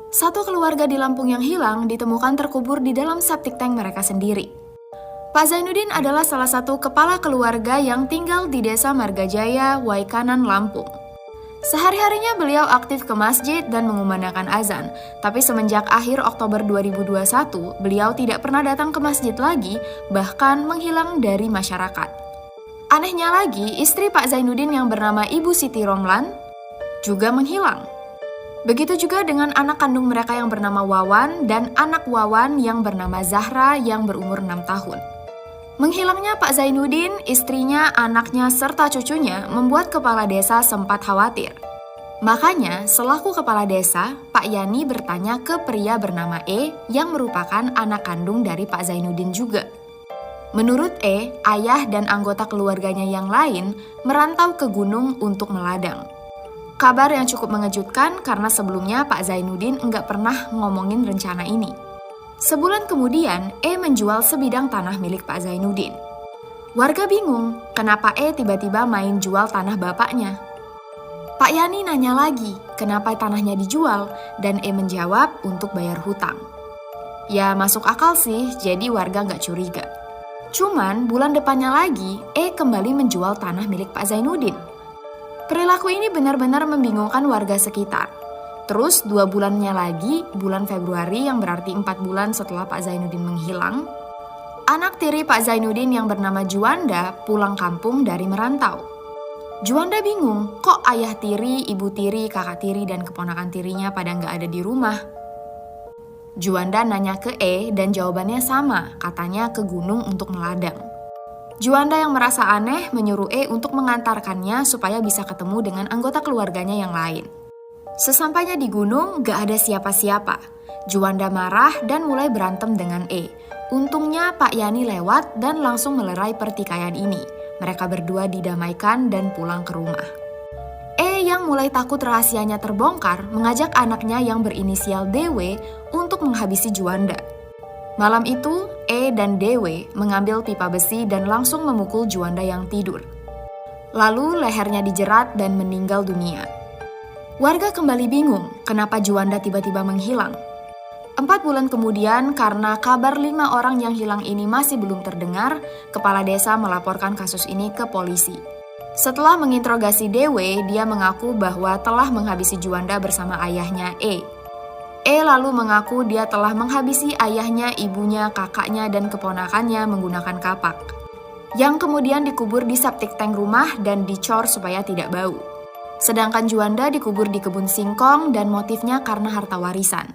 Satu keluarga di Lampung yang hilang ditemukan terkubur di dalam septic tank mereka sendiri. Pak Zainuddin adalah salah satu kepala keluarga yang tinggal di Desa Margajaya, Waikanan, Lampung. Sehari-harinya beliau aktif ke masjid dan mengumandangkan azan, tapi semenjak akhir Oktober 2021, beliau tidak pernah datang ke masjid lagi, bahkan menghilang dari masyarakat. Anehnya lagi, istri Pak Zainuddin yang bernama Ibu Siti Romlan juga menghilang. Begitu juga dengan anak kandung mereka yang bernama Wawan dan anak Wawan yang bernama Zahra yang berumur 6 tahun. Menghilangnya Pak Zainuddin, istrinya, anaknya, serta cucunya membuat kepala desa sempat khawatir. Makanya, selaku kepala desa, Pak Yani bertanya ke pria bernama E yang merupakan anak kandung dari Pak Zainuddin juga. Menurut E, ayah dan anggota keluarganya yang lain merantau ke gunung untuk meladang. Kabar yang cukup mengejutkan karena sebelumnya Pak Zainuddin enggak pernah ngomongin rencana ini. Sebulan kemudian, E menjual sebidang tanah milik Pak Zainuddin. Warga bingung, kenapa E tiba-tiba main jual tanah bapaknya. Pak Yani nanya lagi, kenapa tanahnya dijual, dan E menjawab untuk bayar hutang. Ya masuk akal sih, jadi warga nggak curiga. Cuman bulan depannya lagi, E kembali menjual tanah milik Pak Zainuddin. Perilaku ini benar-benar membingungkan warga sekitar. Terus 2 bulannya lagi, bulan Februari yang berarti 4 bulan setelah Pak Zainuddin menghilang, anak tiri Pak Zainuddin yang bernama Juanda pulang kampung dari merantau. Juanda bingung, kok ayah tiri, ibu tiri, kakak tiri, dan keponakan tirinya pada nggak ada di rumah. Juanda nanya ke E dan jawabannya sama, katanya ke gunung untuk meladang. Juanda yang merasa aneh menyuruh E untuk mengantarkannya supaya bisa ketemu dengan anggota keluarganya yang lain. Sesampainya di gunung, gak ada siapa-siapa. Juanda marah dan mulai berantem dengan E. Untungnya Pak Yani lewat dan langsung melerai pertikaian ini. Mereka berdua didamaikan dan pulang ke rumah. E yang mulai takut rahasianya terbongkar, mengajak anaknya yang berinisial DW untuk menghabisi Juanda. Malam itu, E dan DW mengambil pipa besi dan langsung memukul Juanda yang tidur. Lalu lehernya dijerat dan meninggal dunia. Warga kembali bingung kenapa Juanda tiba-tiba menghilang. 4 bulan kemudian, karena kabar 5 orang yang hilang ini masih belum terdengar, kepala desa melaporkan kasus ini ke polisi. Setelah menginterogasi DW, dia mengaku bahwa telah menghabisi Juanda bersama ayahnya E. E lalu mengaku dia telah menghabisi ayahnya, ibunya, kakaknya, dan keponakannya menggunakan kapak, yang kemudian dikubur di septic tank rumah dan dicor supaya tidak bau. Sedangkan Juanda dikubur di kebun singkong dan motifnya karena harta warisan.